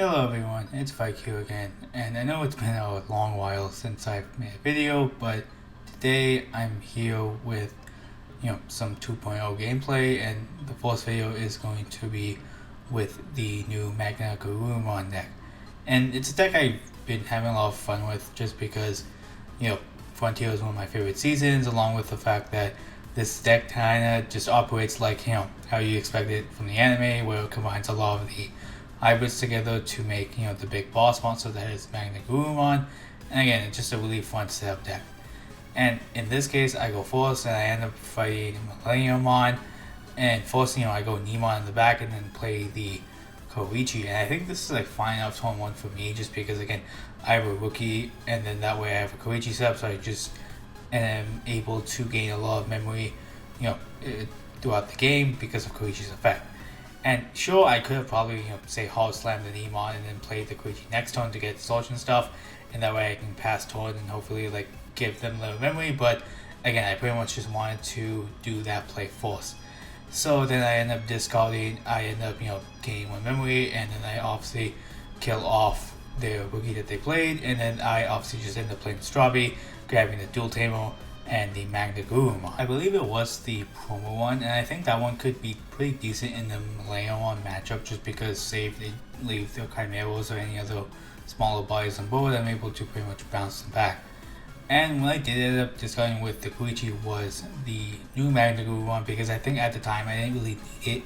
Hello everyone, it's Q again, and I know it's been a long while since I've made a video, but today I'm here with, some 2.0 gameplay, and the first video is going to be with the new MagnaGarurumon deck. And it's a deck I've been having a lot of fun with just because, Frontier is one of my favorite seasons, along with the fact that this deck kinda just operates like, how you expect it from the anime, where it combines a lot of the hybrids together to make the big boss monster that is MagnaGarurumon. And again, it's just a really fun setup deck. And in this case, I go first and I end up fighting MagnaGarurumon. And first, I go Nemon in the back and then play the Koichi. And I think this is like fine enough turn one for me, just because again, I have a rookie, and then that way I have a Koichi setup, so I just am able to gain a lot of memory, throughout the game because of Koichi's effect. And sure, I could have probably, say hard slammed the Nemon and then played the Koichi next turn to get Surge and stuff, and that way I can pass turn and hopefully like give them a little memory, but again, I pretty much just wanted to do that play first. So then I end up discarding, I end up, gaining one memory, and then I obviously kill off their rookie that they played, and then I obviously just end up playing Strawberry, grabbing the Dual Tamer, and the MagnaGarurumon. I believe it was the promo one, and I think that one could be pretty decent in the MagnaGarurumon matchup, just because say if they leave their Chimeras or any other smaller bodies on board, I'm able to pretty much bounce them back. And what I did end up discarding with the Koichi was the new MagnaGarurumon, because I think at the time I didn't really need it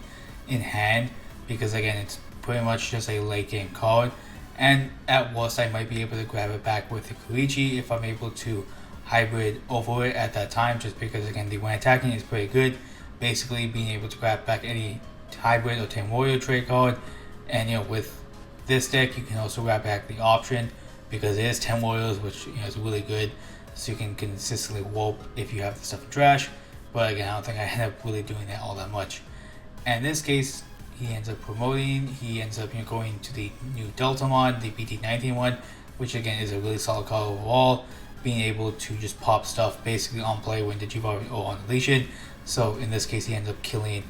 in hand, because again it's pretty much just a late game card, and at worst I might be able to grab it back with the Koichi if I'm able to hybrid over it at that time, just because again the when attacking is pretty good, basically being able to grab back any hybrid or 10 warrior trade card. And with this deck you can also grab back the option, because it is 10 warriors, which is really good, so you can consistently warp if you have the stuff in trash. But again, I don't think I end up really doing that all that much. And in this case, he ends up promoting, he ends up going to the new Delta mod, the BT2.0 one, which again is a really solid card overall, being able to just pop stuff basically on play when the G-MIYA or on deletion. So in this case, he ends up killing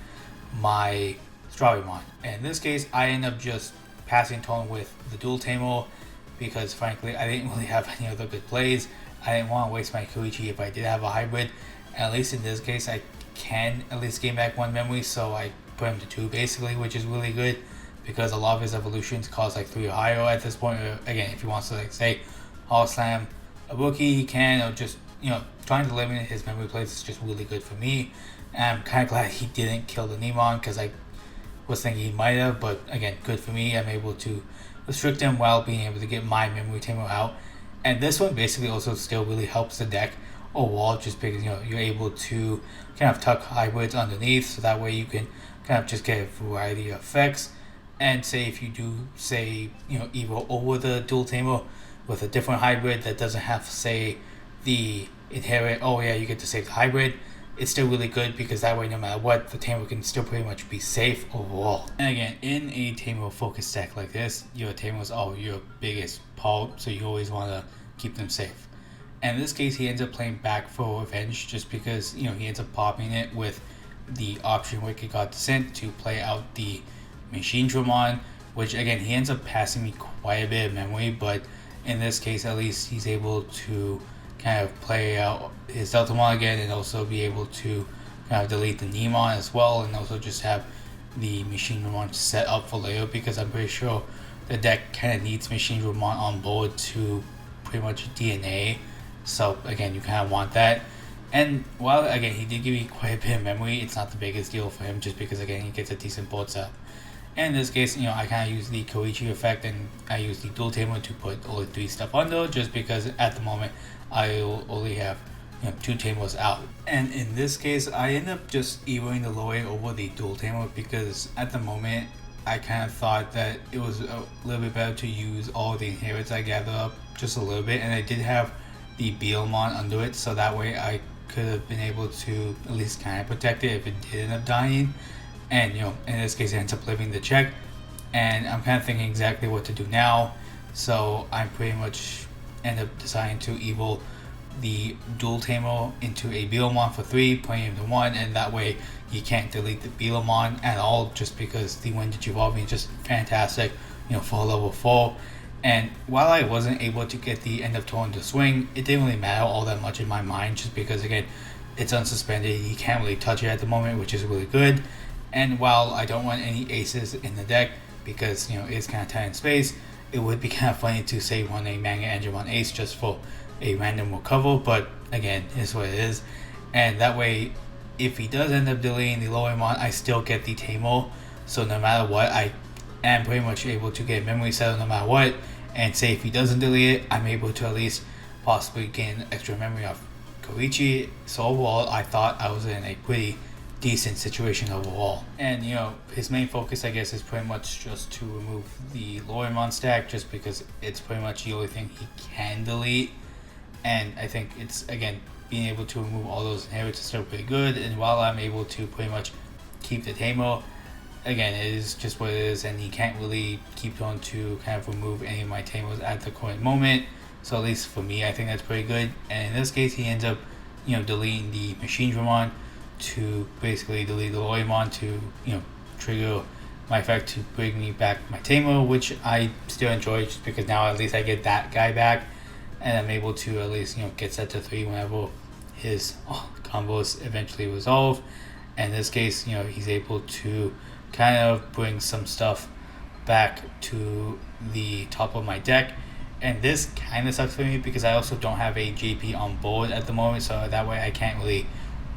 my Strawberrymon. And in this case, I end up just passing turn with the Dual Tamer, because frankly, I didn't really have any other good plays. I didn't want to waste my Koichi if I did have a hybrid. At least in this case, I can at least gain back one memory, so I put him to 2 basically, which is really good, because a lot of his evolutions cost like 3 or higher at this point. Again, if he wants to like say hard slam a rookie, he can, or just trying to limit his memory plays is just really good for me. And I'm kind of glad he didn't kill the Nemon, because I was thinking he might have, but again, good for me. I'm able to restrict him while being able to get my memory tamer out. And this one basically also still really helps the deck overall, just because you're able to kind of tuck hybrids underneath, so that way you can kind of just get a variety of effects. And say if you do say either over the Dual Tamer with a different hybrid that doesn't have, say, the inherent, oh yeah, you get to save the hybrid, it's still really good, because that way no matter what, the Tamer can still pretty much be safe overall. And again, in a Tamer focused deck like this, your Tamers are your biggest part, so you always want to keep them safe. And in this case, he ends up playing back for Revenge, just because he ends up popping it with the option Wicked God Descent to play out the MagnaGarurumon, which again, he ends up passing me quite a bit of memory, but in this case at least he's able to kind of play out his Deltamon again, and also be able to kind of delete the Nemon as well, and also just have the MagnaGarurumon set up for later, because I'm pretty sure the deck kind of needs MagnaGarurumon on board to pretty much DNA. So again, you kind of want that. And while again he did give me quite a bit of memory, it's not the biggest deal for him, just because again he gets a decent board set. And in this case, I kind of use the Koichi effect, and I use the Dual Tamer to put all the 3 stuff under, just because at the moment I only have 2 Tamers out. And in this case, I end up just evoing the low A over the Dual Tamer, because at the moment I kind of thought that it was a little bit better to use all the inherits I gather up just a little bit, and I did have the Beelmon under it, so that way I could have been able to at least kind of protect it if it did end up dying. And in this case it ends up living the check, and I'm kind of thinking exactly what to do now. So I pretty much end up deciding to evo the Dual Tamer into a Beelmon for 3, putting him to 1, and that way you can't delete the Beelmon at all, just because the Windage Evolving is just fantastic for level 4. And while I wasn't able to get the end of turn to swing, it didn't really matter all that much in my mind, just because again, it's unsuspended, he can't really touch it at the moment, which is really good. And while I don't want any aces in the deck, because it's kind of tight in space, it would be kind of funny to say run a MagnaGarurumon ace just for a random recover, but again, it's what it is. And that way, if he does end up deleting the Lowermon, I still get the Tamer, so no matter what, I am pretty much able to get memory settled no matter what. And say if he doesn't delete it, I'm able to at least possibly gain extra memory of Koichi. So overall, I thought I was in a pretty decent situation overall. And his main focus, I guess, is pretty much just to remove the Lowermon stack, just because it's pretty much the only thing he can delete. And I think it's, again, being able to remove all those inherits is still pretty good. And while I'm able to pretty much keep the Tamer, again, it is just what it is, and he can't really keep on to kind of remove any of my Tamers at the current moment. So at least for me, I think that's pretty good. And in this case, he ends up, deleting the MagnaGarurumon to basically delete the Lowermon to, trigger my effect to bring me back my Tamer, which I still enjoy, just because now at least I get that guy back, and I'm able to at least, get set to 3 whenever his combos eventually resolve. And in this case, he's able to kind of bring some stuff back to the top of my deck. And this kind of sucks for me because I also don't have a JP on board at the moment, so that way I can't really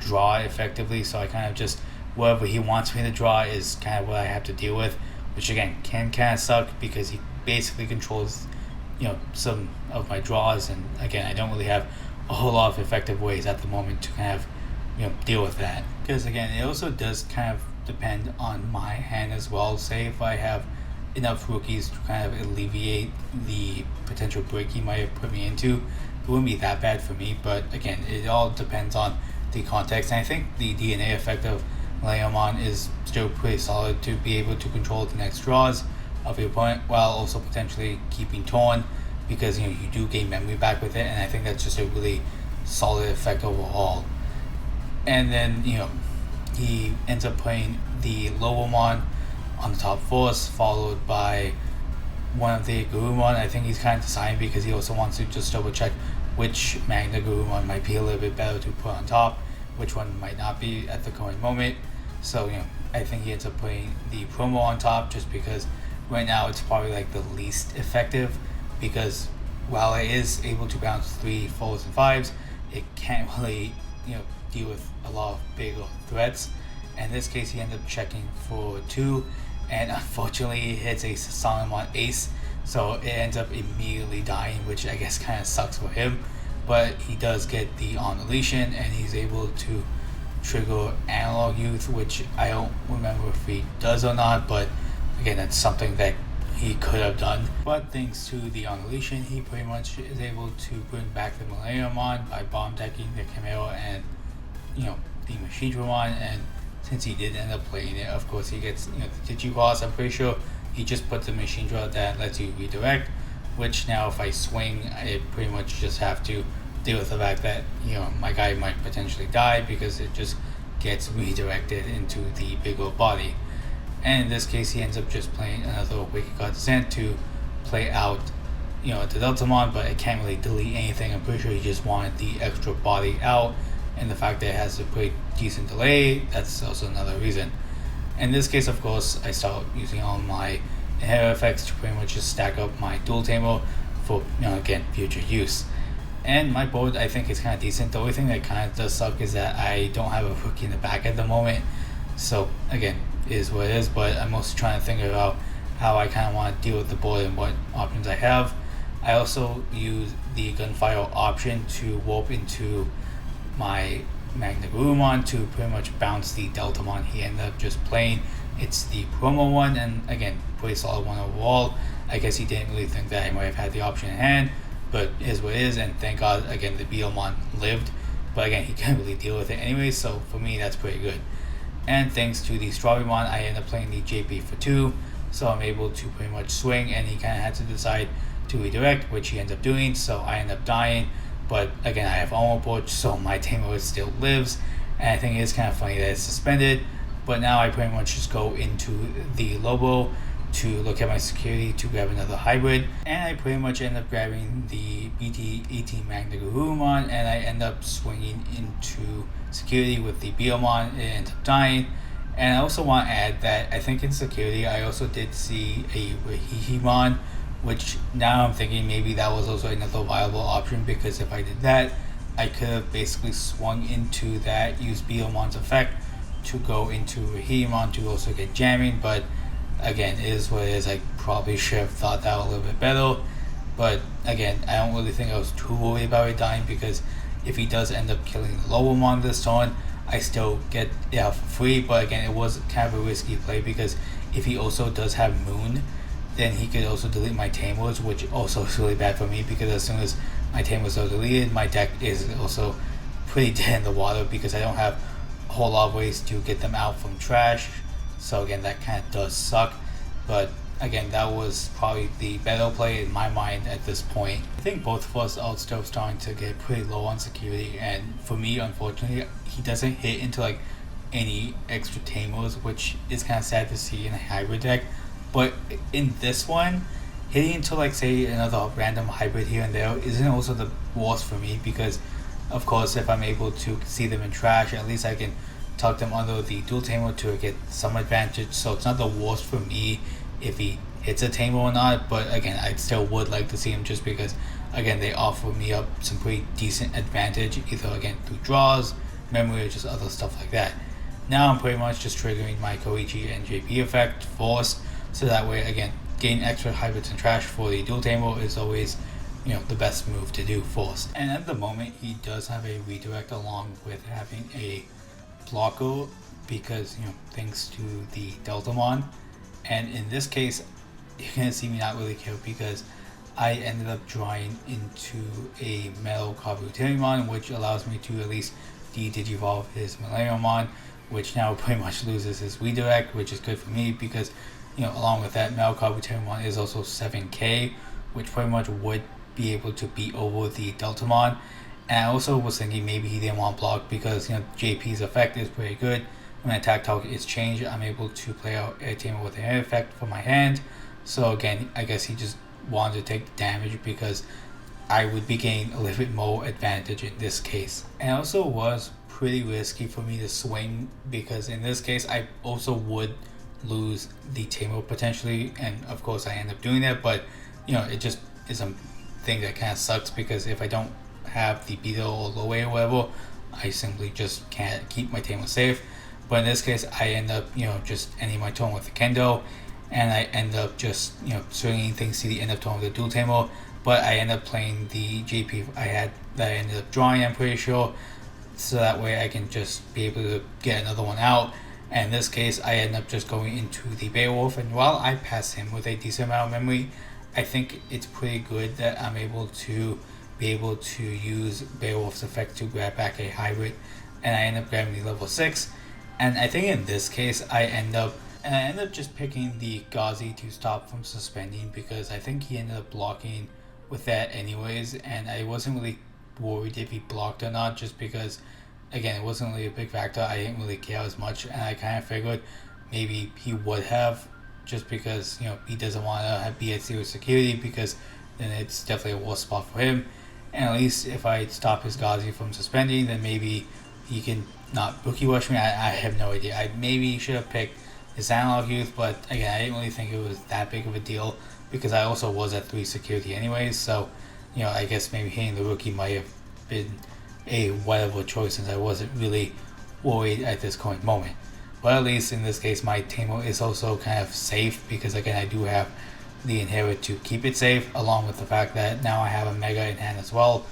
draw effectively. So I kind of just, whatever he wants me to draw is kind of what I have to deal with, which again can kind of suck because he basically controls some of my draws. And again, I don't really have a whole lot of effective ways at the moment to kind of deal with that, because again, it also does kind of depend on my hand as well. Say if I have enough rookies to kind of alleviate the potential break he might have put me into, it wouldn't be that bad for me. But again, it all depends on the context, and I think the DNA effect of Leomon is still pretty solid to be able to control the next draws of your opponent while also potentially keeping torn, because you do gain memory back with it, and I think that's just a really solid effect overall. And then he ends up playing the Lowermon on the top force, followed by one of the Garurumon. I think he's kind of deciding because he also wants to just double check which MagnaGarurumon might be a little bit better to put on top, which one might not be at the current moment. So I think he ends up putting the promo on top, just because right now it's probably like the least effective, because while it is able to bounce 3 4s and 5s, it can't really deal with a lot of bigger threats. And in this case, he ended up checking for 2, and unfortunately he hits a Sasalamon ace, so it ends up immediately dying, which I guess kind of sucks for him. But he does get the on deletion, and he's able to trigger Analog Youth, which I don't remember if he does or not, but again, that's something that he could have done. But thanks to the on deletion, he pretty much is able to bring back the MagnaGarurumon by bomb decking the Chimera and the MagnaGarurumon. And since he did end up playing it, of course he gets the Digicross. I'm pretty sure he just put the machine draw that lets you redirect, which now if I swing, I pretty much just have to deal with the fact that my guy might potentially die because it just gets redirected into the bigger body. And in this case, he ends up just playing another Wicked God Descent to play out the Deltamon, but it can't really delete anything. I'm pretty sure he just wanted the extra body out, and the fact that it has a pretty decent delay, that's also another reason. In this case, of course, I start using all my inherit effects to pretty much just stack up my dual tamer for again, future use. And my board, I think, is kind of decent. The only thing that kind of does suck is that I don't have a rookie in the back at the moment, so again, it is what it is. But I'm also trying to think about how I kind of want to deal with the board and what options I have. I also use the Gunfire option to warp into my MagnaGarurumon to pretty much bounce the Deltamon he ended up just playing. It's the promo one, and again, pretty solid one overall. I guess he didn't really think that I might have had the option in hand, but it is what it is, and thank God, again, the Beelmon lived. But again, he can't really deal with it anyway, so for me, that's pretty good. And thanks to the Strawberrymon, I end up playing the JP for 2, so I'm able to pretty much swing, and he kind of had to decide to redirect, which he ends up doing, so I end up dying. But again, I have Armor Porch, so my Tamer still lives, and I think it is kind of funny that it's suspended. But now I pretty much just go into the Lobo to look at my security to grab another hybrid, and I pretty much end up grabbing the BT18 MagnaGarurumon, and I end up swinging into security with the BOMon. It ends up dying. And I also want to add that I think in security I also did see a Rahihimon, which now I'm thinking maybe that was also another viable option, because if I did that, I could have basically swung into that, used Beomon's effect to go into Rahihimon to also get jamming. But again, it is what it is. I probably should have thought that a little bit better. But again, I don't really think I was too worried about it dying, because if he does end up killing the Lobomon this turn, I still get it out for free. But again, it was kind of a risky play, because if he also does have Moon, then he could also delete my tamers, which also is really bad for me, because as soon as my tamers are deleted, my deck is also pretty dead in the water, because I don't have a whole lot of ways to get them out from trash. So again, that kind of does suck. But again, that was probably the better play in my mind at this point. I think both of us are still starting to get pretty low on security, and for me, unfortunately, he doesn't hit into like any extra tamers, which is kind of sad to see in a hybrid deck. But in this one, hitting into like say another random hybrid here and there isn't also the worst for me, because of course if I'm able to see them in trash, at least I can tuck them under the dual tamer to get some advantage. So it's not the worst for me if he hits a tamer or not. But again, I still would like to see him, just because again they offer me up some pretty decent advantage, either again through draws, memory, or just other stuff like that. Now I'm pretty much just triggering my Koichi and JP effect force, so that way again getting extra hybrids and trash for the dual tamer is always, you know, the best move to do first. And at the moment he does have a redirect along with having a blocker, because you know, thanks to the Deltamon. And in this case, you're gonna see me not really care, because I ended up drawing into a MagnaGarurumon, which allows me to at least de-digivolve his Millenniumon, which now pretty much loses his redirect, which is good for me, because you know, along with that, MagnaGarurumon is also 7k, which pretty much would be able to beat over the Deltamon. And I also was thinking maybe he didn't want block, because you know, JP's effect is pretty good. When attack target is changed, I'm able to play out a tamer with an air effect for my hand. So again, I guess he just wanted to take the damage, because I would be getting a little bit more advantage in this case. And it also was pretty risky for me to swing, because in this case I also would lose the tamer potentially, and of course I end up doing that. But you know, it just is a thing that kind of sucks, because if I don't have the beta or low A or whatever, I simply just can't keep my tamer safe. But in this case, I end up, you know, just ending my turn with the Kendo, and I end up just, you know, swinging things to the end of turn with the dual tamer. But I end up playing the JP I had that I ended up drawing, I'm pretty sure, so that way I can just be able to get another one out. And in this case, I end up just going into the Beowulf, and while I pass him with a decent amount of memory, I think it's pretty good that I'm able to use Beowulf's effect to grab back a hybrid, and I end up grabbing the level 6. And I think in this case I end up just picking the Ghazi to stop from suspending, because I think he ended up blocking with that anyways, and I wasn't really worried if he blocked or not, just because again it wasn't really a big factor. I didn't really care as much, and I kind of figured maybe he would have, just because you know, he doesn't want to be at zero security, because then it's definitely a worse spot for him. And at least if I stop his Ghazi from suspending, then maybe he can not rookie rush me. I have no idea. I maybe should have picked his analog youth, but again, I didn't really think it was that big of a deal, because I also was at 3 security anyways. So you know, I guess maybe hitting the rookie might have been a whatever choice, since I wasn't really worried at this current moment. But at least in this case, my tamer is also kind of safe, because again I do have the inherit to keep it safe, along with the fact that now I have a mega in hand as well.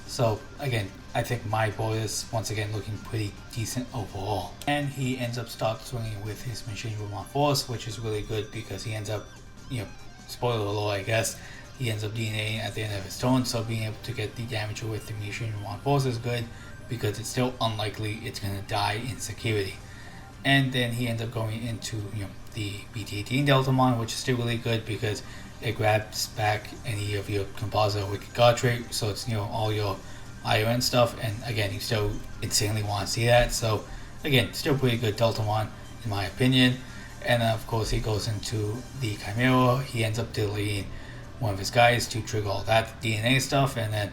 So again, I think my board is once again looking pretty decent overall. And he ends up start swinging with his Machine Room Force, which is really good, because he ends up, you know, spoiler alert I guess, he ends up DNAing at the end of his turn. So being able to get the damage with the Machine Room Force is good, because it's still unlikely it's going to die in security. And then he ends up going into, you know, the BT18 Deltamon, which is still really good, because it grabs back any of your composite or wicked god trait, so it's, you know, all your ION stuff. And again, you still insanely want to see that. So again, still pretty good Deltamon in my opinion. And then of course he goes into the Chimera. He ends up deleting one of his guys to trigger all that DNA stuff, and then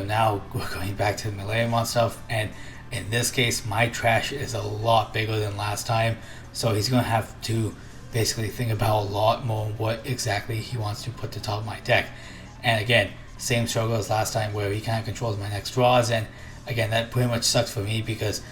now we're going back to the MagnaGarurumon stuff. And in this case, my trash is a lot bigger than last time, so he's gonna have to basically think about a lot more what exactly he wants to put to top of my deck. And again, same struggle as last time where he kind of controls my next draws, and again that pretty much sucks for me because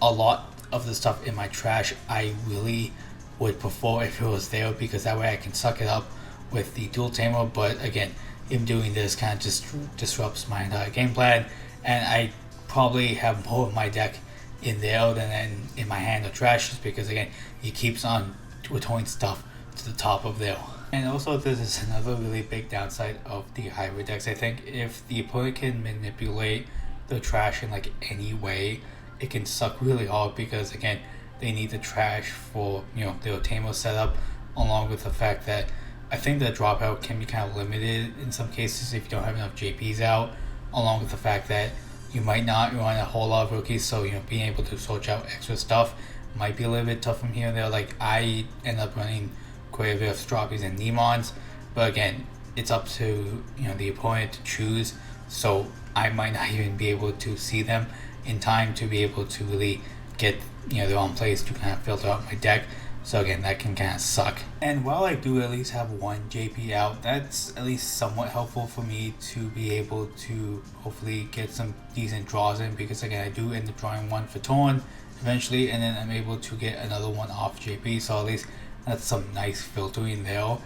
a lot of the stuff in my trash I really would prefer if it was there, because that way I can suck it up with the dual tamer. But again, him doing this kind of just disrupts my entire game plan, and I probably have more of my deck in there than in my hand of trash, just because again he keeps on returning stuff to the top of there. And also this is another really big downside of the hybrid decks. I think if the opponent can manipulate the trash in like any way, it can suck really hard, because again they need the trash for their tamer setup, along with the fact that I think the dropout can be kind of limited in some cases if you don't have enough JPs out, along with the fact that you might not run a whole lot of rookies, so being able to search out extra stuff might be a little bit tough from here and there. Like I end up running quite a bit of Stroppies and Nemons, but again it's up to the opponent to choose, so I might not even be able to see them in time to be able to really get their own place to kind of filter out my deck. So again, that can kind of suck. And while I do at least have one JP out, that's at least somewhat helpful for me to be able to hopefully get some decent draws in, because again I do end up drawing one for turn eventually, and then I'm able to get another one off JP, so at least that's some nice filtering there.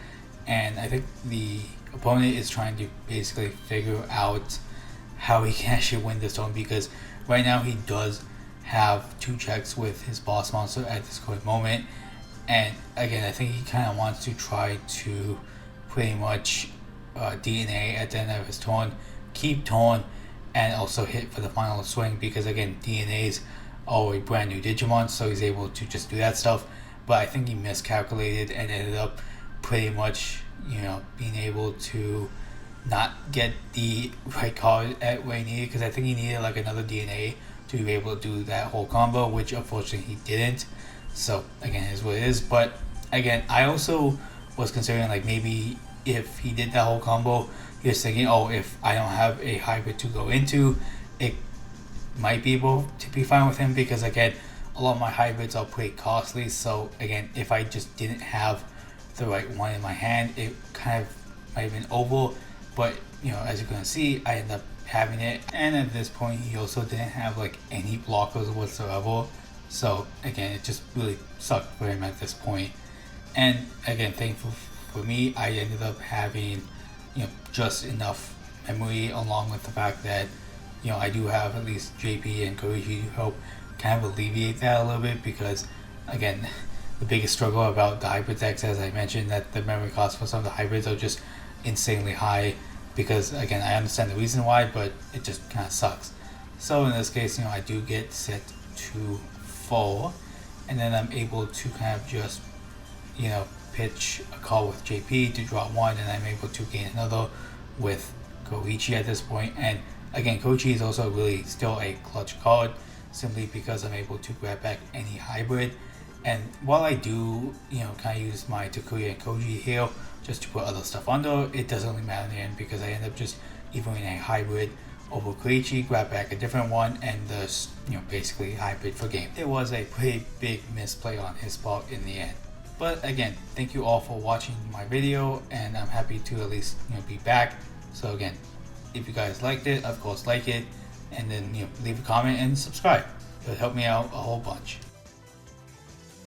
And I think the opponent is trying to basically figure out how he can actually win this turn, because right now he does have 2 checks with his boss monster at this current moment. And again, I think he kind of wants to try to pretty much DNA at the end of his turn, keep turn, and also hit for the final swing, because again DNAs are a brand new Digimon, so he's able to just do that stuff. But I think he miscalculated and ended up pretty much being able to not get the right card at where he needed, because I think he needed like another DNA to be able to do that whole combo, which unfortunately he didn't. So again, it is what it is. But again, I also was considering like maybe if he did that whole combo, he was thinking, oh, if I don't have a hybrid to go into, it might be able to be fine with him, because again a lot of my hybrids are pretty costly. So again, if I just didn't have the right one in my hand, it kind of might have been over. But as you're gonna see, I end up having it, and at this point he also didn't have like any blockers whatsoever. So again, it just really sucked for him at this point. And again, thankful for me, I ended up having just enough memory, along with the fact that I do have at least JP and Koichi to help kind of alleviate that a little bit, because again the biggest struggle about the hybrid decks, as I mentioned, that the memory costs for some of the hybrids are just insanely high, because again I understand the reason why, but it just kind of sucks. So in this case, I do get set to 4, and then I'm able to kind of just pitch a call with JP to draw 1, and I'm able to gain another with Koichi at this point. And again, Koichi is also really still a clutch card, simply because I'm able to grab back any hybrid. And while I do kind of use my Takuya and Koji here just to put other stuff under, it doesn't really matter in the end, because I end up just either in a hybrid over Koichi, grab back a different one, and thus basically hybrid for game. It was a pretty big misplay on his part in the end. But again, thank you all for watching my video, and I'm happy to at least be back. So again, if you guys liked it, of course like it, and then leave a comment and subscribe. It would help me out a whole bunch.